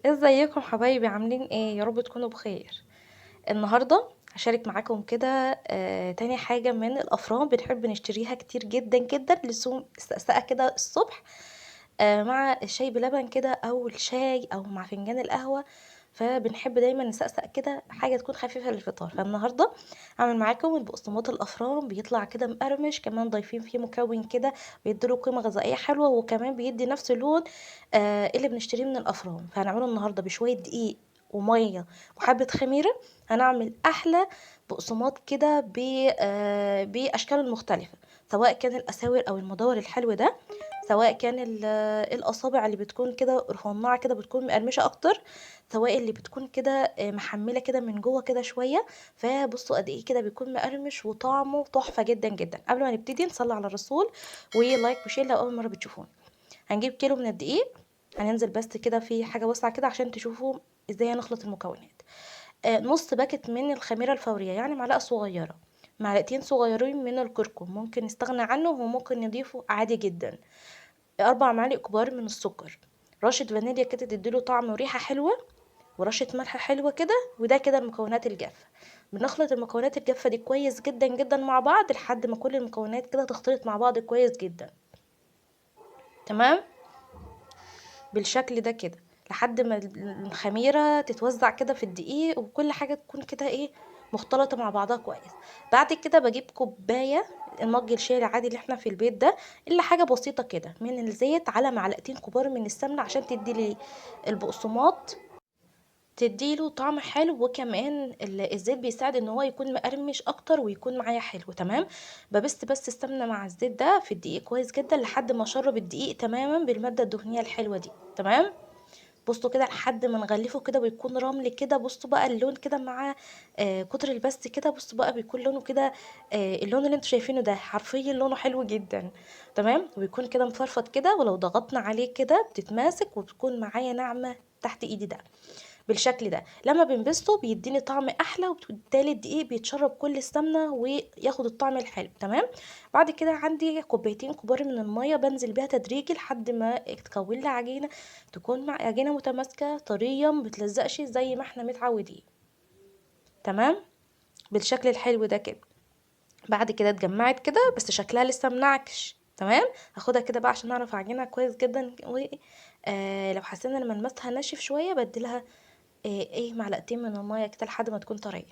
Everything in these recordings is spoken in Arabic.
ازيكم حبايبي؟ عاملين ايه؟ يا رب تكونوا بخير. النهارده هشارك معاكم كده تاني حاجه من الافران بنحب نشتريها كتير جدا جدا لزوم السقسقه كده الصبح، مع الشاي بلبن كده او الشاي او مع فنجان القهوه. فبنحب دايما نسقسق كده حاجه تكون خفيفه للفطار. فالنهارده هعمل معاكم البقسماط الافران، بيطلع كده مقرمش، كمان ضايفين فيه مكون كده بيديله قيمه غذائيه حلوه، وكمان بيدي نفس اللون اللي بنشتريه من الافران. فهنعمله النهارده بشويه دقيق وميه وحبه خميره. هنعمل احلى بقسماط كده باشكال مختلفه، سواء كان الاساور او المدور الحلو ده، سواء كان الاصابع اللي بتكون كده رفنعه كده بتكون مقرمشه اكتر، سواء اللي بتكون كده محمله كده من جوه كده شويه. فبصوا قد ايه كده بيكون مقرمش وطعمه تحفه جدا جدا. قبل ما نبتدي نصلي على الرسول ولايك وشير لو اول مره بتشوفوني. هنجيب كيلو من الدقيق، هننزل بس كده في حاجه واسعه كده عشان تشوفوا ازاي هنخلط المكونات. نص باكت من الخميره الفوريه، يعني معلقه صغيره، معلقتين صغيرين من الكركم ممكن نستغنى عنه وممكن نضيفه عادي جدا، 4 معالق كبار من السكر، رشة فانيليا كده تديله طعم وريحة حلوة، ورشة ملح حلوة كده. وده كده المكونات الجافة. بنخلط المكونات الجافة دي كويس جدا جدا مع بعض لحد ما كل المكونات كده تختلط مع بعض كويس جدا. تمام، بالشكل ده كده لحد ما الخميرة تتوزع كده في الدقيق وكل حاجة تكون كده ايه مختلطة مع بعضها كويس. بعد كده بجيب كوباية، المج الشاي العادي اللي احنا في البيت ده، الا حاجة بسيطة كده من الزيت على معلقتين كبار من السمنة عشان تدي لي البقسماط، تديله طعم حلو. وكمان الزيت بيساعد ان هو يكون مقرمش اكتر ويكون معايا حلو. تمام، بس السمنه مع الزيت ده في الدقيق كويس جدا لحد ما اشرب الدقيق تماما بالماده الدهنيه الحلوه دي. تمام، بصوا كده لحد ما نغلفه كده ويكون رمل كده. بصوا بقى اللون كده مع كتر البس كده، بصوا بقى بيكون لونه كده اللون اللي انتوا شايفينه ده حرفيا لونه حلو جدا. تمام، وبيكون كده مفرفط كده، ولو ضغطنا عليه كده بتتماسك وبتكون معايا ناعمه تحت ايدي ده. بالشكل ده لما بنبسطه بيديني طعم احلى، وبالتالي الدقيق بيتشرب كل السمنه وياخد الطعم الحلو. تمام، بعد كده عندي كوبايتين كبار من الميه بنزل بيها تدريجي لحد ما تكون لي عجينه، تكون مع عجينه متماسكه طريه ما بتلزقش زي ما احنا متعودين. تمام، بالشكل الحلو ده كده. بعد كده اتجمعت كده بس شكلها لسه منعكش. تمام، هاخدها كده بقى عشان اعرف اعجنها كويس جدا. لو حسينا ان ملمسها ناشف شويه بديلها ايه معلقتين من الميه كده لحد ما تكون طريه.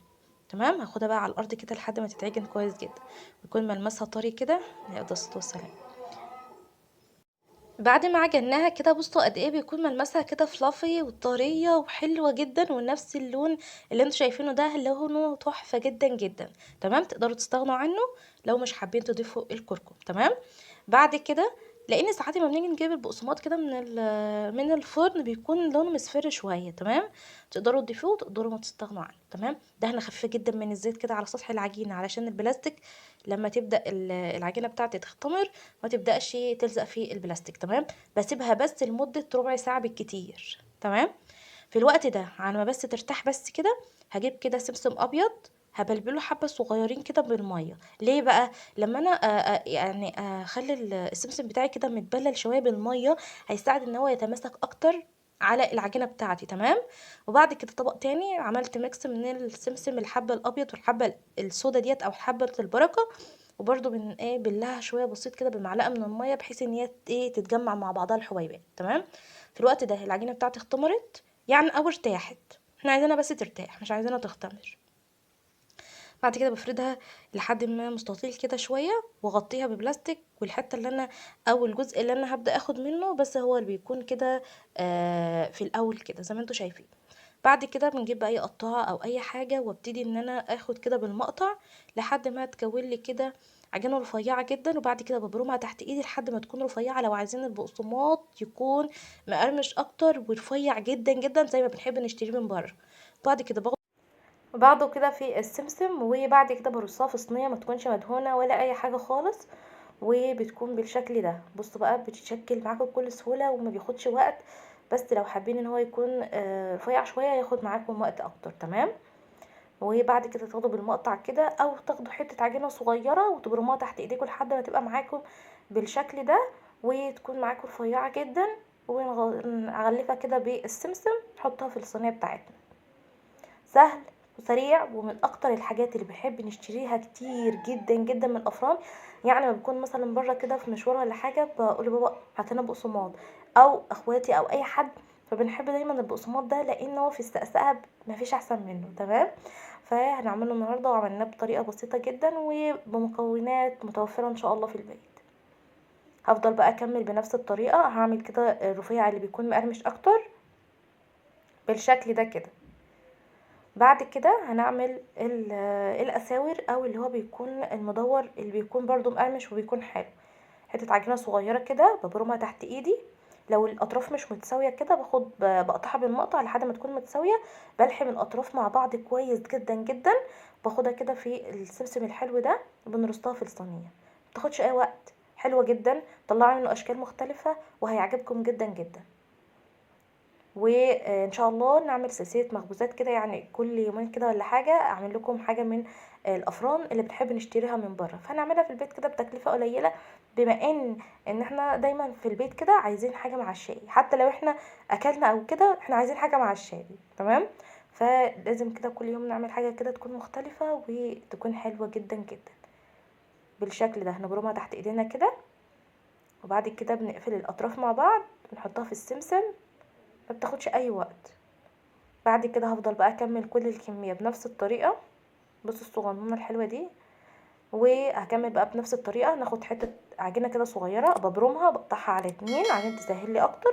تمام، هاخدها بقى على الارض كده لحد ما تتعجن كويس جدا ويكون ملمسها طري كده. يا ده الصوت والسلام. بعد ما عجناها كده بصوا قد ايه بيكون ملمسها كده فلافي وطريه وحلوه جدا، ونفس اللون اللي انتوا شايفينه ده لونه تحفه جدا جدا. تمام، تقدروا تستغنوا عنه لو مش حابين تضيفوا الكركم. تمام، بعد كده لان ساعات ما بنيجي نجيب البقسماط كده من الفرن بيكون لونه مصفر شويه. تمام، تقدروا تضيفوه وتقدروا ما تستغنوا عنه. تمام، دهنه خفيفه جدا من الزيت كده على سطح العجينه علشان البلاستيك لما تبدا العجينه بتاعتي تختمر ما تبداش تلزق في البلاستيك. تمام، بسيبها بس لمده ربع ساعه بالكتير. تمام، في الوقت ده على ما بس ترتاح بس كده هجيب كده سمسم ابيض، هبلبله حبه صغيرين كده بالميه. ليه بقى؟ لما انا يعني اخلي السمسم بتاعي كده متبلل شويه بالميه هيساعد ان هو يتماسك اكتر على العجينه بتاعتي. تمام، وبعد كده طبق تاني عملت ميكس من السمسم الحبه الابيض والحبه السودا ديت او حبه البركه، وبرده من ايه بلها شويه بسيط كده بمعلقه من الميه بحيث ان هي ايه تتجمع مع بعضها الحبيبات. تمام، في الوقت ده العجينه بتاعتي اختمرت يعني او ارتاحت، احنا عايزينها بس ترتاح مش عايزينها تختمر. بعد كده بفردها لحد ما مستطيل كده شويه واغطيها ببلاستيك، والحته اللي انا او الجزء اللي انا هبدا اخد منه بس هو اللي بيكون كده في الاول كده زي ما انتوا شايفين. بعد كده بنجيب بقى اي قطاعه او اي حاجه وابتدي ان انا اخد كده بالمقطع لحد ما تكون لي كده عجينه رفيعه جدا، وبعد كده ببرمها تحت ايدي لحد ما تكون رفيعه. لو عايزين البقسماط يكون مقرمش اكتر ورفيع جدا جدا زي ما بنحب نشتريه من بره. بعد كده باخده كده في السمسم، وبعد كده برصها في صينيه ما تكونش مدهونه ولا اي حاجه خالص، وبتكون بالشكل ده. بصوا بقى بتتشكل معاكم بكل سهوله وما بياخدش وقت، بس لو حابين ان هو يكون رفيع شويه ياخد معاكم وقت اكتر. تمام، وبعد كده تاخدوا بالمقطع كده او تاخدوا حته عجينه صغيره وتبرموها تحت ايديكم لحد ما تبقى معاكم بالشكل ده، وتكون معاكم رفيعه جدا. ونغلفها كده بالسمسم، نحطها في الصينيه بتاعتنا. سهل وسريع، ومن اكتر الحاجات اللي بنحب نشتريها كتير جدا جدا من الافران. يعني ما بكون مثلا بره كده في مشوار ولا حاجه، بقول لبابا هات لنا بقسماط، او اخواتي او اي حد، فبنحب دايما البقسماط ده لان هو في السقسقه مفيش احسن منه. تمام. فهنعمله النهارده، وعملناه بطريقه بسيطه جدا وبمكونات متوفره ان شاء الله في البيت. هفضل بقى اكمل بنفس الطريقه، هعمل كده الرفيع اللي بيكون مقرمش اكتر بالشكل ده كده. بعد كده هنعمل الاساور، او اللي هو بيكون المدور اللي بيكون برضو مقرمش وبيكون حلو. حته عجينه صغيره كده ببرمها تحت ايدي، لو الاطراف مش متساويه كده بقطعها بالمقطع لحد ما تكون متساويه. بلحم الاطراف مع بعض كويس جدا جدا، باخدها كده في السمسم الحلو ده، بنرصها في الصينيه. متاخدش اي وقت، حلوه جدا، طلعوا منه اشكال مختلفه وهيعجبكم جدا جدا. وان شاء الله نعمل سلسله مخبوزات كده، يعني كل يومين كده ولا حاجه اعمل لكم حاجه من الافران اللي بنحب نشتريها من بره، فهنعملها في البيت كده بتكلفه قليله. بما ان احنا دايما في البيت كده عايزين حاجه مع الشاي، حتى لو احنا اكلنا او كده احنا عايزين حاجه مع الشاي. تمام. فلازم كده كل يوم نعمل حاجه كده تكون مختلفه وتكون حلوه جدا جدا. بالشكل ده هنبرمها تحت ايدينا كده، وبعد كده بنقفل الاطراف مع بعض، نحطها في السمسم، ما بتاخدش اي وقت. بعد كده هفضل بقى اكمل كل الكميه بنفس الطريقه. بصوا الصغنونه الحلوه دي. وهكمل بقى بنفس الطريقه، ناخد حته عجينه كده صغيره ببرمها، بقطعها على 2 عشان تسهل لي اكتر.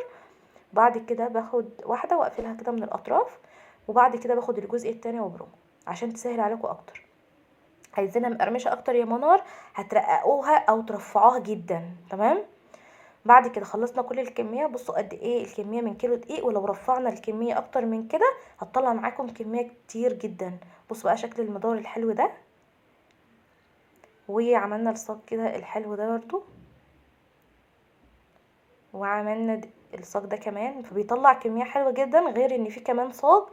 بعد كده باخد واحده واقفلها كده من الاطراف، وبعد كده باخد الجزء التاني وابرمه عشان تسهل عليكم اكتر. عايزينها مقرمشه اكتر يا منار، هترققوها او ترفعوها جدا. تمام. بعد كده خلصنا كل الكميه. بصوا قد ايه الكميه من كيلو دقيق، ولو رفعنا الكميه اكتر من كده هتطلع معاكم كميه كتير جدا. بصوا بقى شكل المدور الحلو ده، وعملنا الصاج كده الحلو ده برضو، وعملنا الصاج ده كمان، فبيطلع كميه حلوه جدا، غير ان في كمان صاج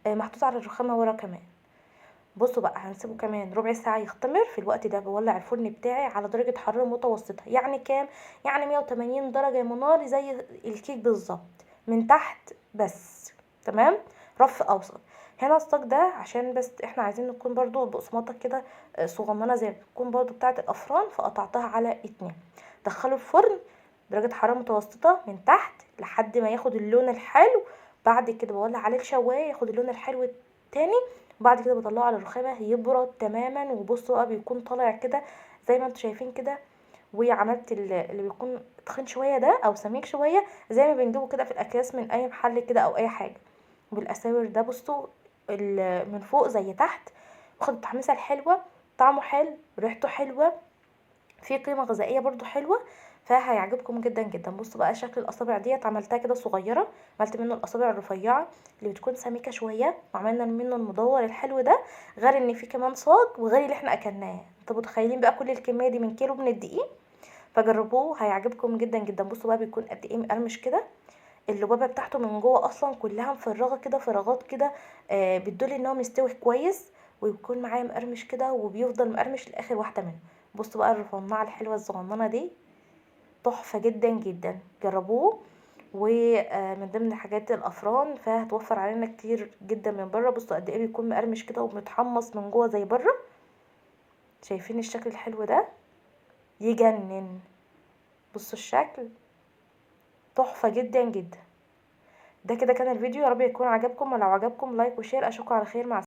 محطوط على الرخامه ورا كمان. بصوا بقى هنسيبه كمان ربع ساعه يختمر. في الوقت ده بولع الفرن بتاعي على درجه حراره متوسطه، يعني كام؟ يعني 180 درجه يا منار، زي الكيك بالظبط من تحت بس. تمام. رف اوسط. هنا الصاج ده عشان بس احنا عايزين نكون برضو بقسماطه كده صغننه زي ما بتكون برضو بتاعه الافران، فقطعتها على 2. دخله الفرن درجه حراره متوسطه من تحت لحد ما ياخد اللون الحلو. بعد كده بولع عليه الشوايه ياخد اللون الحلو التاني. وبعد كده بطلعه على الرخامه يبرد تماما. وبصوا بقى بيكون طالع كده زي ما انتم شايفين كده. وعملت اللي بيكون تخين شويه ده او سميك شويه، زي ما بنجيبه كده في الاكياس من اي محل كده او اي حاجه. بالاساور ده بصوا من فوق زي تحت، واخد التحميصه الحلوه، طعمه حلو، ريحته حلوه، فيه قيمه غذائيه برضو حلوه، فهيعجبكم جدا جدا. بصوا بقى شكل الاصابع ديت، عملتها كده صغيره، عملت منه الاصابع الرفيعه اللي بتكون سميكه شويه، وعملنا منه المدور الحلو ده، غير ان في كمان صاج، وغير اللي احنا اكلناه. انتوا متخيلين بقى كل الكميه دي من كيلو من الدقيق؟ فجربوه هيعجبكم جدا جدا. بصوا بقى بيكون قد ايه مقرمش كده، اللبابه بتاعته من جوه اصلا كلها مفرغه كده فراغات كده، بتدل ان هو مستوي كويس، ويكون معايا مقرمش كده، وبيفضل مقرمش لاخر واحده منه. بصوا بقى الرفنعه الحلوه الصغننه دي، تحفه جدا جدا. جربوه. ومن ضمن حاجات الافران، فهتوفر علينا كتير جدا من بره. بصوا قد ايه بيكون مقرمش كده ومتحمص من جوه زي بره. شايفين الشكل الحلو ده؟ يجنن. بصوا الشكل تحفه جدا جدا. ده كده كان الفيديو، يا رب يكون عجبكم، ولو عجبكم لايك وشير. اشوفكم على خير، مع